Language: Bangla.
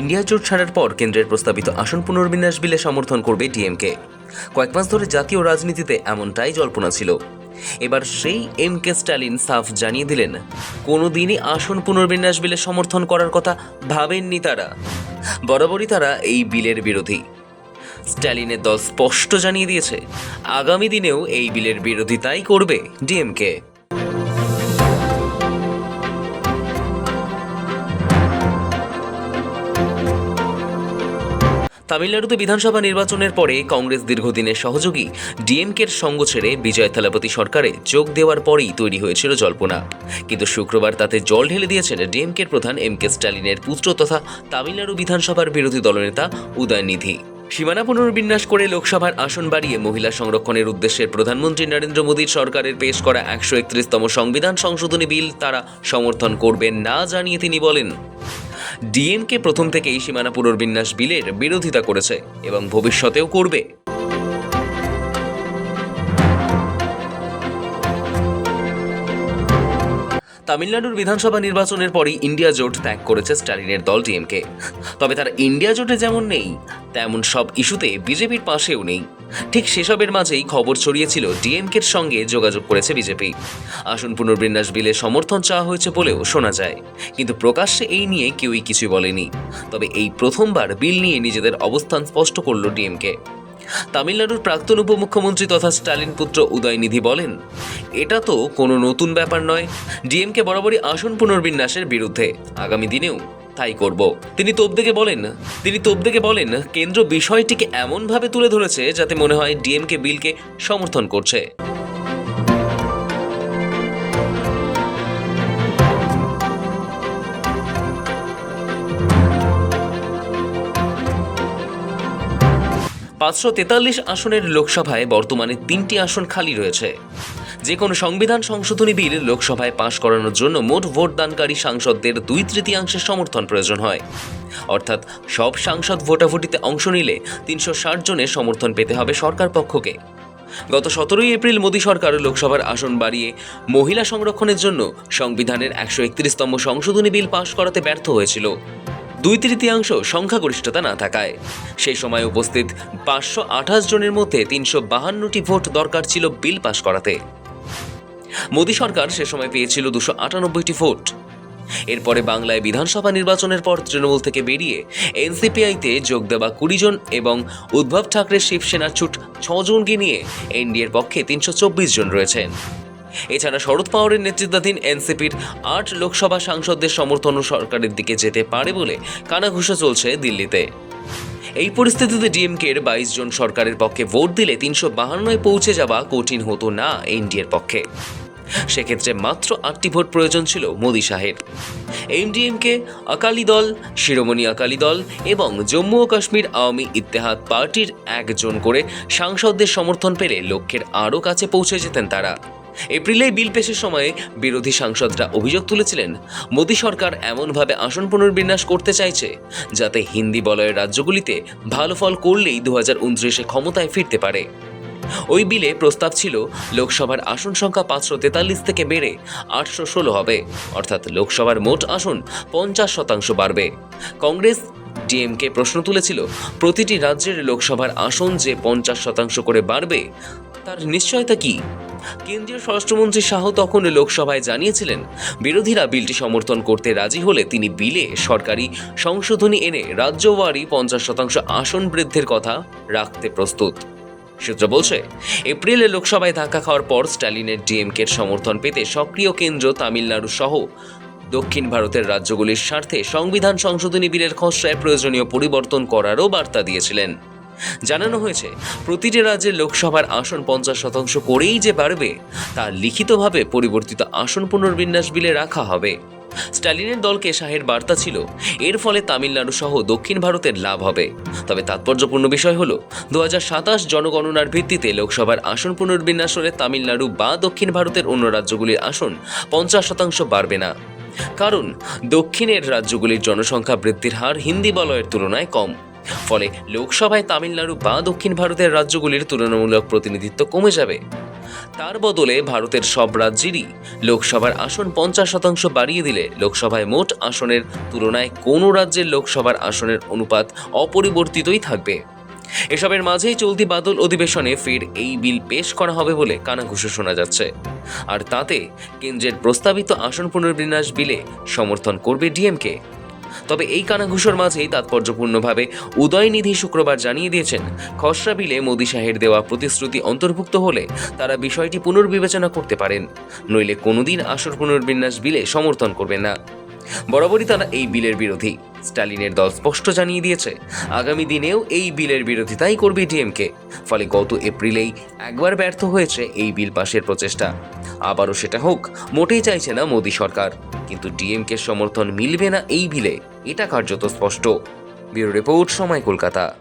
ইন্ডিয়া জোট ছাড়ার পর কেন্দ্রের প্রস্তাবিত আসন পুনর্বিন্যাস বিলে সমর্থন করবে ডিএমকে। কয়েক মাস ধরে জাতীয় রাজনীতিতে এমনটাই জল্পনা ছিল। এবার সেই এমকে স্ট্যালিন সাফ জানিয়ে দিলেন, কোনোদিনই আসন পুনর্বিন্যাস বিলে সমর্থন করার কথা ভাবেননি তারা। বরাবরই তারা এই বিলের বিরোধী। স্ট্যালিনের দল স্পষ্ট জানিয়ে দিয়েছে, আগামী দিনেও এই বিলের বিরোধিতাই করবে ডিএমকে। তামিলনাড়ুতে বিধানসভা নির্বাচনের পরে কংগ্রেস দীর্ঘদিনের সহযোগী ডিএমকের সঙ্গ ছেড়ে বিজয় থালাপতি সরকারে যোগ দেওয়ার পরেই তৈরি হয়েছিল জল্পনা। কিন্তু শুক্রবার তাতে জল ঢেলে দিয়েছেন ডিএমকের প্রধান এমকে স্ট্যালিনের পুত্র তথা তামিলনাড়ু বিধানসভার বিরোধী দলনেতা উদয়নিধি। সীমানা পুনর্বিন্যাস করে লোকসভার আসন বাড়িয়ে মহিলা সংরক্ষণের উদ্দেশ্যে প্রধানমন্ত্রী নরেন্দ্র মোদীর সরকারের পেশ করা 131তম সংবিধান সংশোধনী বিল তারা সমর্থন করবেন না জানিয়ে তিনি বলেন, ডিএমকে প্রথম থেকেই সীমানা পুনর্বিন্যাস বিলের বিরোধিতা করেছে এবং ভবিষ্যতেও করবে। তামিলনাড়ুর বিধানসভা নির্বাচনের পরই ইন্ডিয়া জোট ত্যাগ করেছে স্ট্যালিনের দল ডিএমকে। তবে তারা ইন্ডিয়া জোটে যেমন নেই, তেমন সব ইস্যুতে বিজেপির পাশেও নেই। ঠিক সেসবের মাঝেই খবর ছড়িয়েছিল ডিএমকের সঙ্গে যোগাযোগ করেছে বিজেপি। আসন পুনর্বিন্যাস বিলে সমর্থন চাওয়া হয়েছে বলেও শোনা যায়, কিন্তু প্রকাশ্যে এই নিয়ে কেউই কিছু বলেনি। তবে এই প্রথমবার বিল নিয়ে নিজেদের অবস্থান স্পষ্ট করল ডিএমকে। তামিলনাড়ুর প্রাক্তন উপমুখ্যমন্ত্রী তথা স্ট্যালিন পুত্র উদয়নিধি বলেন, এটা তো কোনো নতুন ব্যাপার নয়। ডিএমকে বরাবরই আসন পুনর্বিন্যাসের বিরুদ্ধে, আগামী দিনেও তাই করব। তিনি তোপ দেখে বলেন, কেন্দ্র বিষয়টিকে এমনভাবে তুলে ধরেছে যাতে মনে হয় ডিএমকে বিলকে সমর্থন করছে। পাঁচশো 43 আসনের লোকসভায় বর্তমানে 3টি আসন খালি রয়েছে। যে কোনো সংবিধান সংশোধনী বিল লোকসভায় পাশ করানোর জন্য মোট ভোটদানকারী সাংসদদের 2/3 সমর্থন প্রয়োজন হয়। অর্থাৎ সব সাংসদ ভোটাভুটিতে অংশ নিলে 360 জনের সমর্থন পেতে হবে সরকার পক্ষকে। গত 17 এপ্রিল মোদী সরকার লোকসভার আসন বাড়িয়ে মহিলা সংরক্ষণের জন্য সংবিধানের 131তম সংশোধনী বিল পাশ করাতে ব্যর্থ হয়েছিল 2/3 সংখ্যাগরিষ্ঠতা না থাকায়। সেই সময় উপস্থিত 528 জনের মধ্যে 352টি ভোট দরকার ছিল বিল পাশ করাতে। মোদী সরকার সে সময় পেয়েছিল 298টি ভোট। এরপরে বাংলায় বিধানসভা নির্বাচনের পর তৃণমূল থেকে বেরিয়ে এনসিপিআইতে যোগ দেওয়া 20 জন এবং উদ্ধব ঠাকরে শিবসেনার ছুট 6 জনকে নিয়ে এনডিএর পক্ষে 324 জন রয়েছেন। এছাড়া শরদ পাওয়ারের নেতৃত্বাধীন এনসিপির 8 লোকসভা সাংসদদের সমর্থন সরকারের দিকে যেতে পারে বলে কানাঘুষা চলছে দিল্লিতে। এই পরিস্থিতিতে ডিএমকের 22 জন সরকারের পক্ষে ভোট দিলে 352 পৌঁছে যাওয়া কঠিন হতো না এনডিএর পক্ষে। সেক্ষেত্রে মাত্র 8টি ভোট প্রয়োজন ছিল মোদী শাহের। এমডিএমকে, আকালি দল, শিরোমণি আকালি দল এবং জম্মু ও কাশ্মীর আওয়ামী ইত্তেহাদ পার্টির 1 জন করে সাংসদদের সমর্থন পেলে লক্ষ্যের আরও কাছে পৌঁছে যেতেন তারা। এপ্রিলে বিল পেশের সময় বিরোধী সাংসদরা অভিযোগ তুলেছিলেন, মোদী সরকার এমনভাবে আসন পুনর্বিন্যাস করতে চাইছে যাতে হিন্দি বলয়ের রাজ্যগুলিতে ভালো ফল করলেই 2029-এ ক্ষমতায় ফিরতে পারে। ওই বিলে প্রস্তাব ছিল লোকসভার আসন সংখ্যা 543 থেকে বেড়ে 816 হবে, অর্থাৎ লোকসভার মোট আসন 50% বাড়বে। কংগ্রেস ডিএমকে প্রশ্ন তুলেছিল, প্রতিটি রাজ্যের লোকসভার আসন যে 50% করে বাড়বে তার নিশ্চয়তা কি? কেন্দ্রীয় স্বরাষ্ট্রমন্ত্রী শাহ তখন লোকসভায় জানিয়েছিলেন, বিরোধীরা বিলটি সমর্থন করতে রাজি হলে তিনি বিলে সরকারি সংশোধনী এনে রাজ্যওয়ারি 50% আসন বৃদ্ধির কথা রাখতে প্রস্তুত। সূত্র বলছে, এপ্রিলে লোকসভায় ধাক্কা খাওয়ার পর স্ট্যালিনের ডিএমকের সমর্থন পেতে সক্রিয় কেন্দ্র তামিলনাড়ু সহ দক্ষিণ ভারতের রাজ্যগুলির স্বার্থে সংবিধান সংশোধনী বিলের খসড়ায় প্রয়োজনীয় পরিবর্তন করারও বার্তা দিয়েছিলেন। জানানো হয়েছে, প্রতিটি রাজ্যের লোকসভার আসন 50% করেই যে বাড়বে তা লিখিতভাবে পরিবর্তিত আসন পুনর্বিন্যাস বিলে রাখা হবে। স্ট্যালিনের দলকে শাহের বার্তা ছিল, এর ফলে তামিলনাড়ু সহ দক্ষিণ ভারতের লাভ হবে। তবে তাৎপর্যপূর্ণ বিষয় হল, 2027 জনগণনার ভিত্তিতে লোকসভার আসন পুনর্বিন্যাস হলে তামিলনাড়ু বা দক্ষিণ ভারতের অন্য রাজ্যগুলির আসন 50% বাড়বে না। কারণ দক্ষিণের রাজ্যগুলির জনসংখ্যা বৃদ্ধির হার হিন্দি বলয়ের তুলনায় কম। ফলে লোকসভায় তামিলনাড়ু বা দক্ষিণ ভারতের রাজ্যগুলির তুলনামূলক প্রতিনিধিত্ব কমে যাবে। তার বদলে ভারতের সব রাজ্যেরই লোকসভার আসন 50% বাড়িয়ে দিলে লোকসভায় মোট আসনের তুলনায় কোনো রাজ্যের লোকসভার আসনের অনুপাত অপরিবর্তিতই থাকবে। এসবের মাঝেই চলতি বাদল অধিবেশনে ফের এই বিল পেশ করা হবে বলে কানাঘুষো শোনা যাচ্ছে। আর তাতে কেন্দ্রের প্রস্তাবিত আসন পুনর্বিন্যাস বিলে সমর্থন করবে ডিএমকে। তবে এই কানাঘুষোর মাঝেই তাৎপর্যপূর্ণভাবে উদয়নিধি শুক্রবার জানিয়ে দিয়েছেন, খসড়া বিলে মোদী শাহের দেওয়া প্রতিশ্রুতি অন্তর্ভুক্ত হলে তারা বিষয়টি পুনর্বিবেচনা করতে পারেন, নইলে কোনোদিন আসন পুনর্বিন্যাস বিলে সমর্থন করবেন না। বরাবরই তারা এই বিলের বিরোধী। স্ট্যালিনের দল স্পষ্ট জানিয়ে দিয়েছে, আগামী দিনেও এই বিলের বিরোধিতাই করবে ডিএমকে। ফলে গত এপ্রিলেই একবার ব্যর্থ হয়েছে এই বিল পাশের প্রচেষ্টা, আবারও সেটা হোক মোটেই চাইছে না মোদী সরকার। কিন্তু ডিএমকে সমর্থন মিলবে না এই বিলে, এটা কার্যত স্পষ্ট। ব্যুরো রিপোর্ট, সময়, কলকাতা।